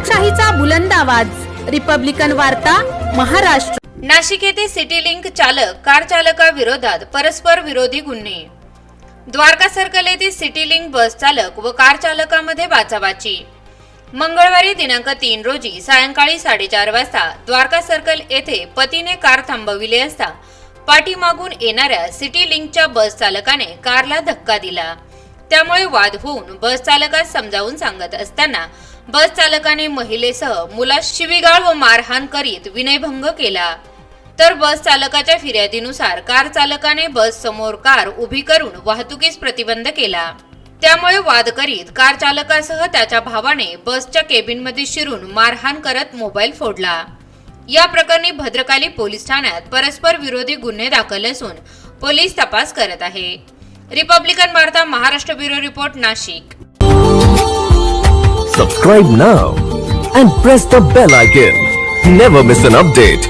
लोकशाहीचा बुलंद आवाज, रिपब्लिकन वार्ता, महाराष्ट्र। नाशिक येथे सिटी लिंक चालक कार चालकाविरोधात परस्पर विरोधी गुन्हे। द्वारका सर्कल येथे सिटी लिंक बस चालक व कार चालकामध्ये बाचाबाची। मंगळवारी दिनांक 3 रोजी सायंकाळी 4:30 वाजता द्वारका सर्कल येथे पतीने कार थांबविली असता पाठीमागून येणाऱ्या सिटी लिंकच्या बस चालकाने कारला धक्का दिला। त्यामुळे वाद होऊन बस चालकास समजावून सांगत असताना बस चालकाने महिलेसह मुलास शिवीगाळ व मारहाण करीत विनयभंग केला। तर बस चालकाच्या फिर्यादीनुसार कार चालकाने बस समोर कार उभी करून वाहतुकीस प्रतिबंध केला। त्यामुळे वाद करीत कार चालकासह त्याच्या भावाने बसच्या केबिनमध्ये शिरून मारहाण करत मोबाईल फोडला। या प्रकरणी भद्रकाली पोलीस ठाण्यात परस्पर विरोधी गुन्हे दाखल असून पोलीस तपास करत आहे। रिपब्लिकन वार्ता Maharashtra bureau report Nashik. Subscribe now and press the bell icon. Never miss an update.